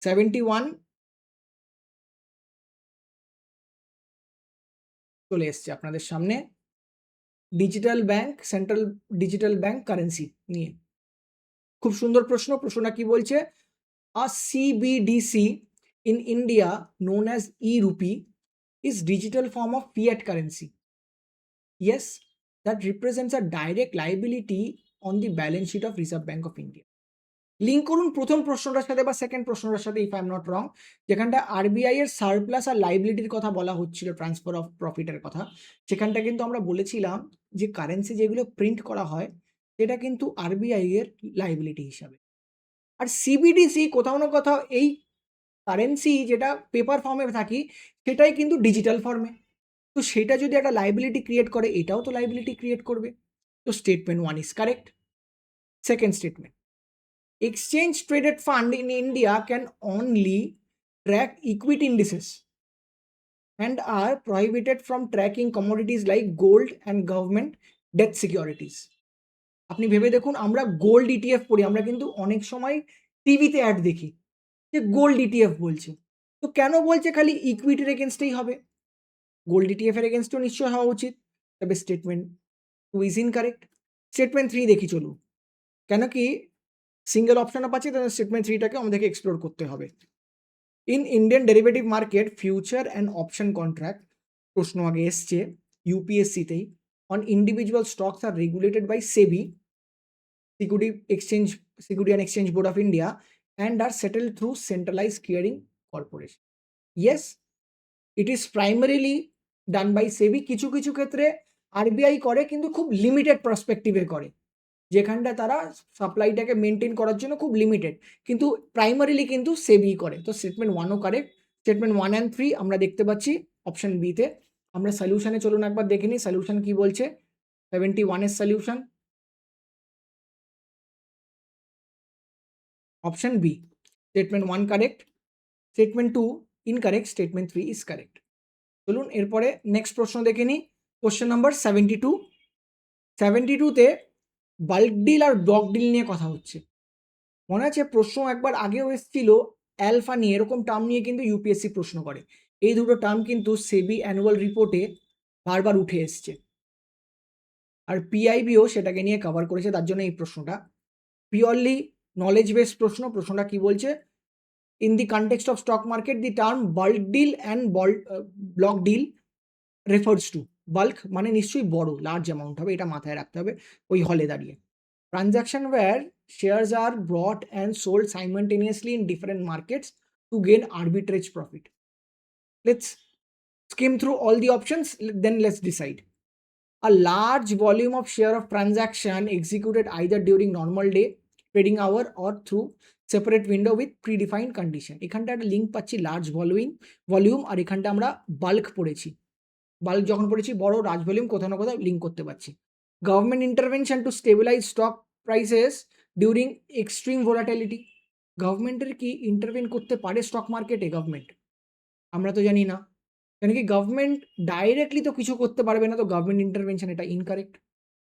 71 চলে এসছে আপনাদের সামনে। Digital bank, central digital bank currency নিয়ে। খুব সুন্দর প্রশ্ন। প্রশ্নটা কি বলছে? আ CBDC in India known as e-rupee is digital form of fiat currency. Yes, that represents a direct liability on the balance sheet of Reserve Bank of India. Link করুন প্রথম প্রশ্নটার সাথে বা সেকেন্ড প্রশ্নটার সাথে, if I am not wrong, যেখানটা RBI এর surplus আর লাইবিলিটির কথা বলা হচ্ছিল, ট্রান্সফার অফ প্রফিটের কথা। সেখানটা কিন্তু আমরা বলেছিলাম যে কারেন্সি যেগুলো প্রিন্ট করা হয় সেটা কিন্তু আরবিআই এর লাইবিলিটি হিসাবে। আর সিবিডিসি কোথাও না কোথাও এই কারেন্সি যেটা পেপার ফর্মে থাকি সেটাই কিন্তু ডিজিটাল ফর্মে। তো সেটা যদি একটা লাইবিলিটি ক্রিয়েট করে, এটাও তো লাইবিলিটি ক্রিয়েট করবে। তো statement 1 is correct. Second statement, exchange traded fund in India can only track equity indices and are prohibited from tracking commodities like gold and government debt securities. আপনি ভেবে দেখুন, আমরা gold ETF পড়ি, আমরা কিন্তু অনেক সময় টিভিতে অ্যাড দেখি যে গোল্ড ইটিএফ বলছে। তো কেন বলছে খালি ইকুইটির এগেনস্টেই হবে? গোল্ড ইটিএফ এর এগেনস্টেও নিশ্চয় হওয়া উচিত। তবে স্টেটমেন্ট 2 ইজ ইনকারেক্ট। স্টেটমেন্ট 3 দেখি চলুন। কেন কি সিঙ্গেল অপশনও পাচ্ছি, তাহলে স্টেটমেন্ট 3টাকে আমাদেরকে এক্সপ্লোর করতে হবে। In Indian derivative market future and option contract, প্রশ্ন আগে এসছে ইউপিএসসিতেই, on individual stocks are regulated by SEBI, security and exchange board of India, and are settled through centralize clearing corporation. Yes, it is primarily done by SEBI. কিছু কিছু ক্ষেত্রে RBI করে, কিন্তু খুব লিমিটেড পার্সপেক্টিভে করে, যেখানটা তারা সাপ্লাইটাকে মেনটেন করার জন্য খুব লিমিটেড, কিন্তু প্রাইমারিলি কিন্তু সেবি করে। তো স্টেটমেন্ট 1ও কারেক্ট। স্টেটমেন্ট 1 অ্যান্ড 3 আমরা দেখতে পাচ্ছি অপশন বিতে। আমরা সলিউশনে চলুন একবার দেখে নিই সলিউশন কি বলছে। 71 এর solution option B, statement 1 correct, statement 2 incorrect, statement 3 is correct. চলুন এরপরে নেক্সট প্রশ্ন দেখে নিই। Question number 72। 72তে বাল্ক ডিল আর ব্লক ডিল নিয়ে কথা হচ্ছে। মনে আছে প্রশ্ন একবার আগেও এসেছিল অ্যালফা নিয়ে, এরকম টার্ম নিয়ে কিন্তু ইউপিএসসি প্রশ্ন করে। এই দুটো টার্ম কিন্তু সেবি অ্যানুয়াল রিপোর্টে বারবার উঠে এসছে, আর পিআইবিও সেটাকে নিয়ে কভার করেছে, তার জন্য এই প্রশ্নটা পিওরলি নলেজ বেসড প্রশ্ন। প্রশ্নটা কি বলছে? In the context of stock market the term bulk deal and block deal refers to. Bulk মানে নিশ্চয়ই বড়, লার্জ অ্যামাউন্ট হবে, এটা মাথায় রাখতে হবে ওই হলে দাঁড়িয়ে। Transaction where shares are bought and sold simultaneously in different markets to gain arbitrage profit. Let's skim through all the options, then let's decide. A large volume of share of transaction executed either during normal day trading hour or through separate window with predefined condition. এখানটা একটা link পাচ্ছি large volume, আর এখানটা আমরা bulk পড়েছি। Bulk যখন পড়েছি বড়, large volume কোথাও না কোথাও লিঙ্ক করতে পারছি। Government intervention to stabilise stock prices during extreme volatility. গভর্নমেন্টের কি ইন্টারভেন করতে পারে স্টক মার্কেটে? গভর্নমেন্ট আমরা তো জানি না, কেন কি গভর্নমেন্ট ডাইরেক্টলি তো কিছু করতে পারবে না, তো গভর্নমেন্ট ইন্টারভেনশন এটা incorrect.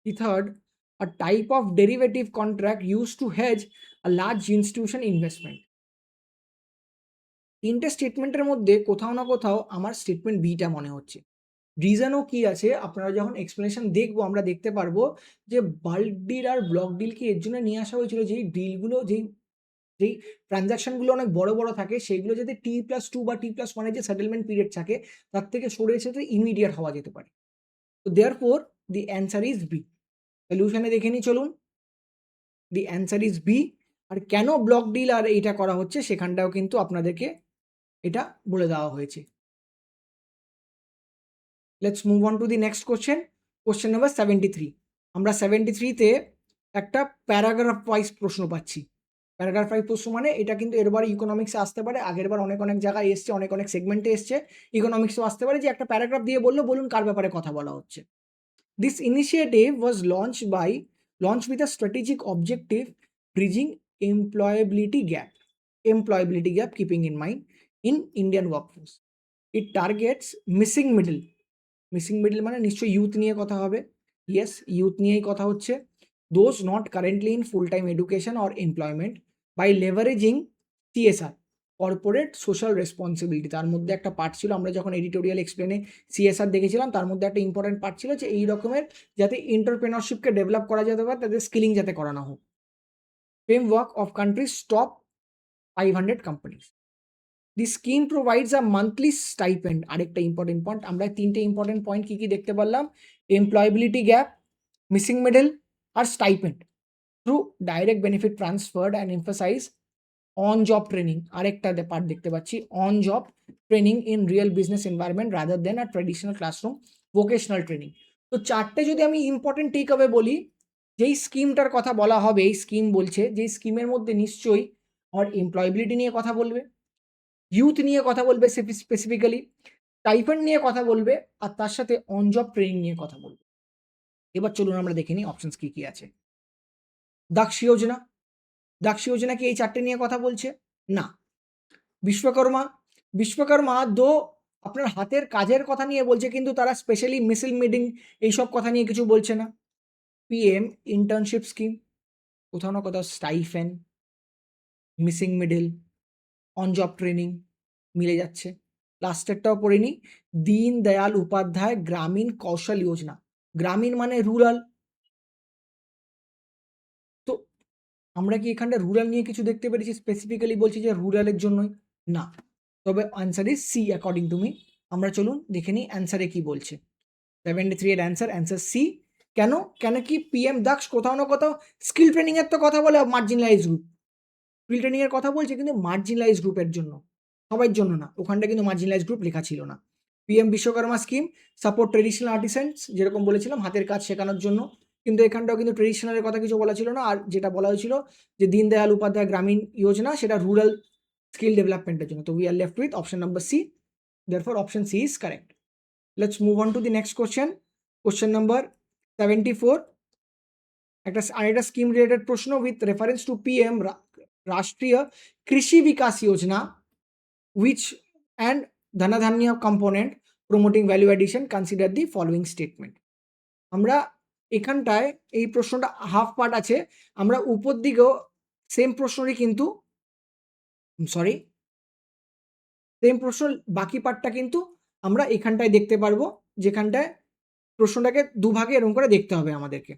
The third, a type of derivative contract use to hedge a large institution investment. তিনটে স্টেটমেন্টের মধ্যে কোথাও না কোথাও আমার স্টেটমেন্ট বিটা মনে হচ্ছে। রিজনও কি আছে, আপনারা যখন এক্সপ্লেনেশন দেখবো আমরা দেখতে পারবো যে বাল্ক ডিল আর ব্লক ডিলকে এর জন্য নিয়ে আসা হয়েছিল, যেই ডিলগুলো যেই যেই ট্রানজাকশনগুলো অনেক বড় বড় থাকে, সেইগুলো যাতে T+2 বা T+1 এর যে সেটেলমেন্ট পিরিয়ড থাকে তার থেকে সরে এসে ইমিডিয়েট হওয়া যেতে পারে। তো therefore the answer is B. সলিউশনে দেখে নিই চলুন। The answer is B. আর কেন ব্লক ডিল আর এইটা করা হচ্ছে সেখানটাও কিন্তু আপনাদেরকে এটা বলে দেওয়া হয়েছে। Let's move on to the next question. Question number 73। আমরা 73তে একটা প্যারাগ্রাফ ওয়াইজ প্রশ্ন পাচ্ছি। প্যারাগ্রাফ ওয়াইজ প্রশ্ন মানে এটা কিন্তু এরবার ইকোনমিক্সে আসতে পারে, আগেরবার অনেক অনেক জায়গায় এসছে, অনেক অনেক সেগমেন্টে এসছে, ইকোনমিক্সেও আসতে পারে, যে একটা প্যারাগ্রাফ দিয়ে বলুন কার ব্যাপারে কথা বলা হচ্ছে। This initiative was launch with a strategic objective bridging employability gap keeping in mind in Indian workforce. It targets missing middle missing middle মানে নিশ্চয়ই ইউথ নিয়ে কথা হবে। ইয়েস, ইউথ নিয়েই কথা হচ্ছে। Those not currently in full time education or employment by leveraging CSR, corporate social responsibility. তার মধ্যে একটা পার্ট ছিল, আমরা যখন এডিটোরিয়াল এক্সপ্লেনে সিএসআর দেখেছিলাম, তার মধ্যে একটা ইম্পর্টেন্ট পার্ট ছিল যে এই রকমের যাতে এন্টারপ্রেনারশিপকে ডেভেলপ করা যেতে পারে, তাদের স্কিলিং যাতে করানো হোক। Framework of country's top 500 companies. The scheme provides a monthly stipend. আরেকটা ইম্পর্টেন্ট পয়েন্ট, আমরা তিনটে ইম্পর্টেন্ট পয়েন্ট কি কি দেখতে পারলাম? এমপ্লয়াবিলিটি গ্যাপ, মিসিং মিডল আর stipend through direct benefit transferred and emphasise on job training. আরেকটা পার্ট দেখতে পাচ্ছি, on job training in real business environment rather than a traditional classroom vocational training. তো চারটে যদি আমি ইম্পর্টেন্ট টেক অ্যাওয়ে বলি, যেই স্কিমটার কথা বলা হবে, এই স্কিম বলছে যেই স্কিমের মধ্যে নিশ্চয়ই আমার এমপ্লয়াবিলিটি নিয়ে কথা বলবে, ইউথ নিয়ে কথা বলবে স্পেসিফিক্যালি, স্টাইপেন্ড নিয়ে কথা বলবে, আর তার সাথে অন জব ট্রেনিং নিয়ে কথা বলবে। এবার চলুন আমরা দেখে নিই অপশনস কি কি আছে। দাক্ষী যোজনা, দাক্ষী যোজনা কি এই চারটে নিয়ে কথা বলছে? না। বিশ্বকর্মা, বিশ্বকর্মা দো আপনার হাতের কাজের কথা নিয়ে বলছে, কিন্তু তারা স্পেশালি মিসিং মিডিং এইসব কথা নিয়ে কিছু বলছে না। পিএম ইন্টার্নশিপ স্কিম, কোথাও না কোথাও stipend, missing middle, on job training মিলে যাচ্ছে। লাস্টেরটাও পড়ে নিই, দীন দয়াল উপাধ্যায় গ্রামীণ কৌশল যোজনা। গ্রামীণ মানে রুরাল, তো আমরা কি এখানটা রুরাল নিয়ে কিছু দেখতে পেরেছি? স্পেসিফিক্যালি বলছি যে রুরালের জন্যই না, তবে answer is C according to me. আমরা চলুন দেখে নিই অ্যান্সারে কি বলছে। 73 এর অ্যান্সার সি। কেন? কেন কি পিএম দাক্ষ কোথাও না কোথাও স্কিল ট্রেনিং এর তো কথা বলে মার্জিনালাইজ গ্রুপ, স্কিল ট্রেনিং এর কথা বলছে কিন্তু মার্জিনালাইজ গ্রুপের জন্য, সবার জন্য না। ওখানটা কিন্তু মার্জিনালাইজ গ্রুপ লেখা ছিল না। PM Vishwakarma scheme support traditional artisans, যেরকম বলেছিলাম হাতের কাজ শেখানোর জন্য, কিন্তু এখানটাও কিন্তু ট্রেডিশনালের কথা কিছু বলা ছিল না। আর যেটা বলা হয়েছিল যে দীনদয়াল উপাধ্যায় গ্রামীণ যোজনা, সেটা রুরাল স্কিল ডেভেলপমেন্টের জন্য। তো we are left with option number C, therefore option C is correct. Let's move on to the next question. Question number 74, আরেকটা স্কিম রিলেটেড প্রশ্ন with reference to PM Rashtriya Krishi Vikas Yojana, which and Dhandhanya component promoting value addition, consider the following statement. আমরা এখানটায় এই প্রশ্নটা half part আছে, আমরা উপর দিকেও সেম প্রশ্নরই কিন্তু সরি সেম প্রশ্ন বাকি পার্টটা কিন্তু আমরা এখানটায় দেখতে পারবো, যেখানটায় প্রশ্নটাকে দুভাগে এরকম করে দেখতে হবে আমাদেরকে।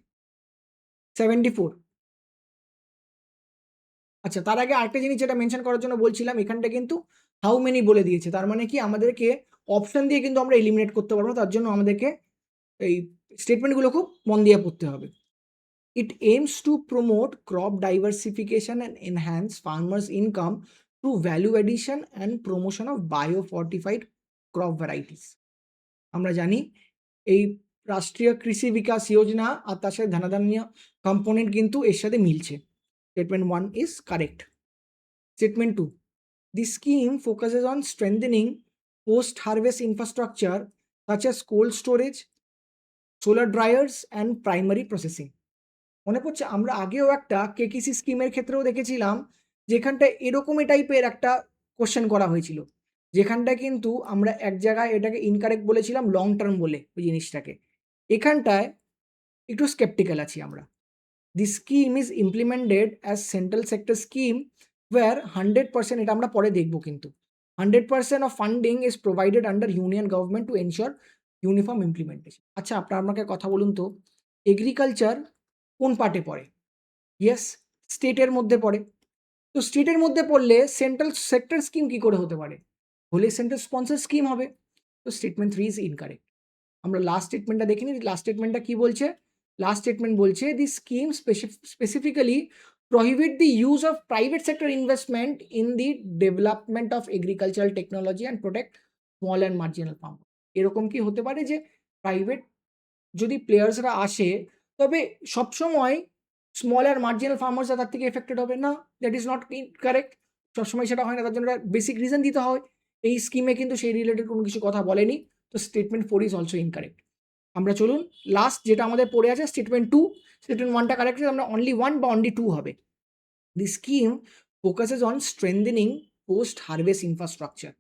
74, আচ্ছা তার আগে আরেকটা জিনিস যেটা মেনশন করার জন্য বলছিলাম, এখানটা কিন্তু হাউ মেনি বলে দিয়েছে, তার মানে কি আমাদেরকে অপশন দিয়ে কিন্তু আমরা এলিমিনেট করতে পারবো, তার জন্য আমাদেরকে এই স্টেটমেন্টগুলো খুব মন দিয়ে পড়তে হবে। It aims to promote crop diversification and enhance farmers income through value addition and promotion of bio fortified crop varieties. আমরা জানি এই রাষ্ট্রীয় কৃষি বিকাশ যোজনা আর তার সাথে ধনধান্য কম্পোনেন্ট কিন্তু এর সাথে মিলছে। Statement 1 is correct. Statement 2. The scheme focuses on strengthening post-harvest infrastructure such as cold storage, solar dryers and primary processing. মনে পড়ছে আমরা আগেও একটা কেকিসি স্কিমের ক্ষেত্রেও দেখেছিলাম, যেখানটায় এরকমই টাইপের একটা কোশ্চেন করা হয়েছিল, যেখানটায় কিন্তু আমরা এক জায়গায় এটাকে ইনকারেক্ট বলেছিলাম লং টার্ম বলে ওই জিনিসটাকে। এখানটায় একটু স্কেপটিক্যাল আছি আমরা। The scheme is implemented as central sector scheme where 100%, এটা আমরা পরে দেখব কিন্তু 100% of funding is provided under union government to ensure uniform implementation. আচ্ছা আপনারা আমাকে কথা বলুন তো, এগ্রিকালচার কোন পার্টে পড়ে? ইয়েস, স্টেটের মধ্যে পড়ে। তো স্টেটের মধ্যে পড়লে সেন্ট্রাল সেক্টর স্কিম কি করে হতে পারে? হলে সেন্ট্রাল স্পন্সর স্কিম হবে। তো স্টেটমেন্ট 3 ইজ ইনকারেক্ট। আমরা লাস্ট স্টেটমেন্টটা দেখে নিই, লাস্ট স্টেটমেন্টটা কি বলছে? লাস্ট স্টেটমেন্ট বলছে the scheme specifically prohibit the use of private sector investment in the development of agricultural technology and protect small and marginal farmer. এরকম কি হতে পারে যে প্রাইভেট যদি প্লেয়ার্সরা আসে, তবে সবসময় স্মল আর মার্জিনাল ফার্মার্সরা তার থেকে এফেক্টেড হবে না? That is not correct. সবসময় সেটা হয় না, তার জন্য বেসিক রিজন দিতে হয়। এই স্কিমে কিন্তু সেই রিলেটেড কোনো কিছু কথা বলেনি। তো স্টেটমেন্ট 4 ইজ অলসো ইনকারেক্ট। আমরা চলুন লাস্ট যেটা আমাদের পড়ে আছে স্টেটমেন্ট 2, স্টেটমেন্ট 1টা কারেক্ট আছে, আমরা অনলি 1 বা অনলি 2 হবে। The scheme focuses on strengthening post harvest infrastructure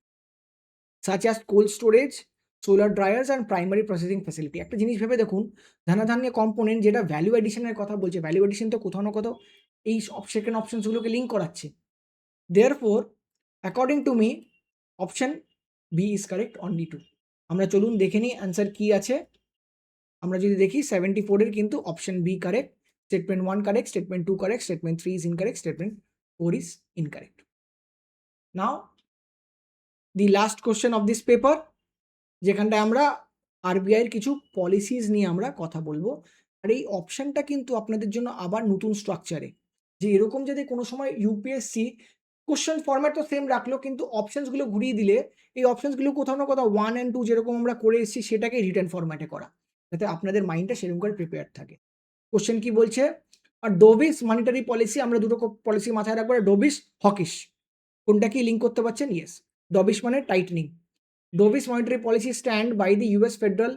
such as cold storage, solar dryers and primary processing facility. একটা জিনিস ভেবে দেখুন, ধনাধান্যে কম্পোনেন্ট যেটা ভ্যালু এডিশনের কথা বলছে, ভ্যালু এডিশন তো কোথাও না কোথাও এই সেকেন্ড অপশনসগুলোকে লিঙ্ক করাচ্ছে। Therefore according to me option B is correct only 2। আমরা চলুন দেখে নিই অ্যান্সার কি আছে। আমরা যদি দেখি 74 এর কিন্তু option B correct, statement 1 correct, statement 2 correct, statement 3 is incorrect, statement 4 is incorrect. Now the last question of this paper, যেখানটায় আমরা আরবিআই এর কিছু পলিসিস নিয়ে আমরা কথা বলবো। আর এই অপশনটা কিন্তু আপনাদের জন্য আবার নতুন স্ট্রাকচারে, যে এরকম যদি কোনো সময় ইউপিএসসি কোশ্চেন ফরম্যাট তো সেম রাখলো, কিন্তু অপশনসগুলো ঘুরিয়ে দিলে এই অপশনসগুলো কোথাও না কোথাও 1 and 2 যেরকম আমরা করে এসেছি সেটাকে রিটেন ফরম্যাটে করা, যাতে আপনাদের মাইন্ডটা সেরকম করে প্রিপেয়ার থাকে। কোশ্চেন কি বলছে? আর ডোভিস মনিটারি পলিসি, আমরা দুটো পলিসি মাথায় রাখবো, ডোভিস হকিশ। কোনটা কি লিঙ্ক করতে পারছেন? ইয়েস, ডোভিস মানে tightening. Dovish monetary policy stand by the US Federal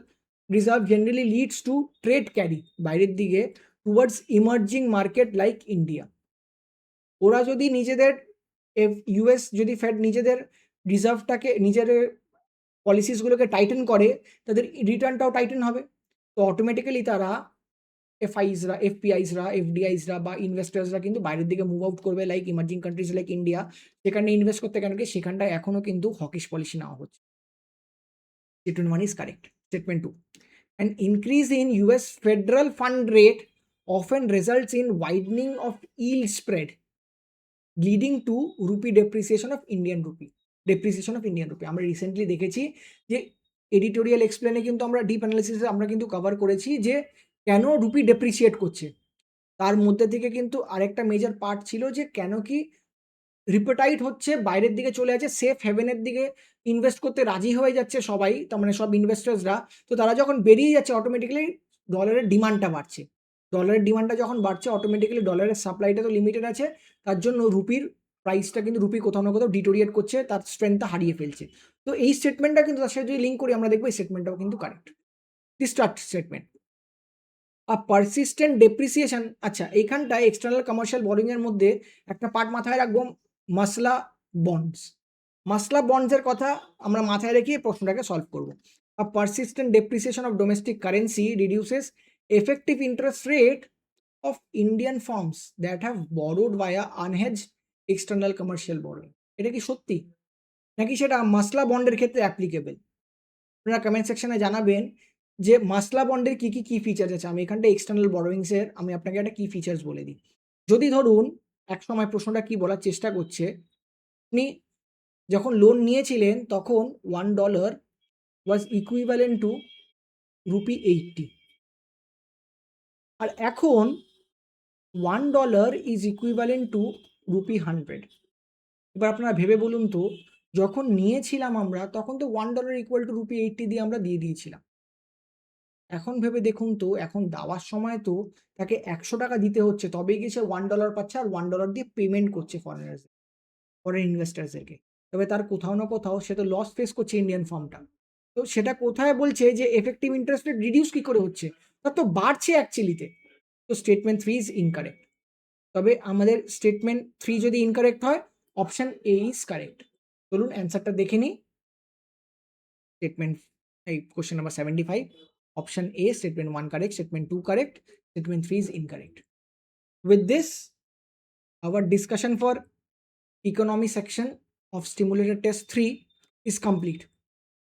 Reserve generally leads to trade carry বাইরের দিকে towards emerging market like India. ওরা যদি নিজেদের ইউএস যদি ফেড নিজেদের রিজার্ভটাকে নিজের পলিসিসগুলোকে টাইটেন করে, তাদের রিটার্নটাও টাইটেন হবে। তো অটোমেটিক্যালি তারা এফপিআইসরা, এফডিআইসরা বা ইনভেস্টার্সরা কিন্তু বাইরের দিকে মুভ আউট করবে, like emerging countries like India. সেখানে ইনভেস্ট করতে কেন কি সেখানটায় এখনও কিন্তু হকিশ পলিসি নেওয়া হচ্ছে। Statement 1 is correct. Statement 2. An increase in US federal fund rate often results in widening of yield spread, leading to rupee depreciation of Indian rupee. Depreciation of Indian rupee. আমরা recently দেখেছি যে editorial এক্সপ্লেনে কিন্তু আমরা deep অ্যানালিসিসে আমরা কিন্তু cover করেছি যে কেন রুপি ডেপ্রিসিয়েট করছে। তার মধ্যে থেকে কিন্তু আরেকটা মেজর পার্ট ছিল যে কেন কি রিপোর্টাইট হচ্ছে, বাইরের দিকে চলে যাচ্ছে, সেফ হেভেনের দিকে ইনভেস্ট করতে রাজি হয়ে যাচ্ছে সবাই, তার মানে সব ইনভেস্টার্সরা। তো তারা যখন বেরিয়ে যাচ্ছে অটোমেটিক্যালি ডলারের ডিমান্ডটা বাড়ছে। ডলারের ডিমান্ডটা যখন বাড়ছে অটোমেটিক্যালি ডলারের সাপ্লাইটা তো লিমিটেড আছে, তার জন্য রুপির প্রাইসটা কিন্তু রুপি কোথাও না কোথাও ডিটোরিয়েট করছে, তার স্ট্রেংথটা হারিয়ে ফেলছে। তো এই স্টেটমেন্টটা কিন্তু তার সাথে যদি লিঙ্ক করি আমরা দেখবো এই স্টেটমেন্টটাও কিন্তু correct. This start statement persistent depreciation. আচ্ছা, এইখানটায় এক্সটার্নাল কমার্শিয়াল বোরিং এর মধ্যে একটা পার্ট মাথায় রাখবো, মাসলা বন্ডস। মাসলা বন্ডসের কথা আমরা মাথায় রেখে প্রশ্নটাকে সলভ করব। A persistent depreciation of domestic currency reduces effective interest rate of Indian firms that have borrowed via unhedged external commercial borrowing. এটা কি সত্যি নাকি সেটা মাসলা বন্ডের ক্ষেত্রে অ্যাপ্লিকেবল? আপনারা কমেন্ট সেকশনে জানাবেন যে মাসলা বন্ডের কি ফিচার্স আছে। আমি এখানটা এক্সটার্নাল বরোয়িংসের আমি আপনাকে একটা কি ফিচার্স বলে দিই। যদি ধরুন একসময় প্রশ্নটা কি বলার চেষ্টা করছে, আপনি যখন লোন নিয়েছিলেন তখন $1 ওয়াজ ইকুইভ্যালেন্ট টু রুপি 80, আর এখন $1 ইজ ইকুইভ্যালেন্ট টু রুপি 100। এবার আপনারা ভেবে বলুন তো, যখন নিয়েছিলাম আমরা তখন তো $1 ইকুয়াল টু রুপি 80 দিয়ে আমরা দিয়ে দিয়েছিলাম। এখন ভেবে দেখুন তো, এখন দেওয়ার সময় তো তাকে $100 দিতে হচ্ছে, তবেই গিয়ে সে $1 পাচ্ছে, আর $1 দিয়ে পেমেন্ট করছে ফরেন ইনভেস্টার্সদেরকে। তবে তার কোথাও না কোথাও সে তো লস ফেস করছে ইন্ডিয়ান ফার্মটা। তো সেটা কোথায় বলছে যে এফেক্টিভ ইন্টারেস্ট রেট রিডিউস কি করে হচ্ছে? তার তো বাড়ছে অ্যাকচুয়ালিতে। তো স্টেটমেন্ট 3 ইজ ইনকারেক্ট। তবে আমাদের স্টেটমেন্ট 3 যদি ইনকারেক্ট হয়, অপশন এ ইজ কারেক্ট। চলুন অ্যান্সারটা দেখে নিই। স্টেটমেন্ট এই question number 75, option A, statement 1 correct, statement 2 correct, statement 3 is incorrect. With this, our discussion for economy section of stimulator test 3 is complete.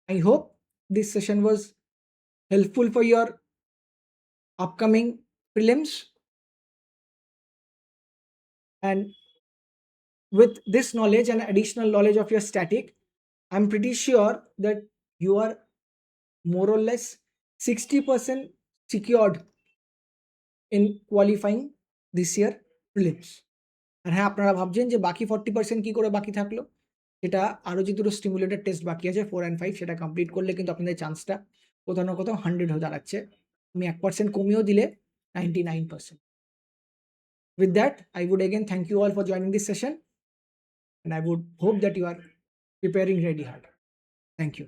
I hope this session was helpful for your upcoming prelims, and with this knowledge and additional knowledge of your static, I'm pretty sure that you are more or less 60% secured in qualifying this year prelims. আর হ্যাঁ, আপনারা ভাবছেন যে বাকি 40% কি করে বাকি থাকলো? সেটা আরো যে দুটো স্টিমুলেটর টেস্ট বাকি আছে 4 and 5, সেটা কমপ্লিট করলে কিন্তু আপনাদের চান্সটা কোথাও না কোথাও 100 হয়ে দাঁড়াচ্ছে। আমি 1% কমিয়েও দিলে 99%। With that, I would again thank you all for joining this session, and I would hope that you are preparing really hard. Thank you.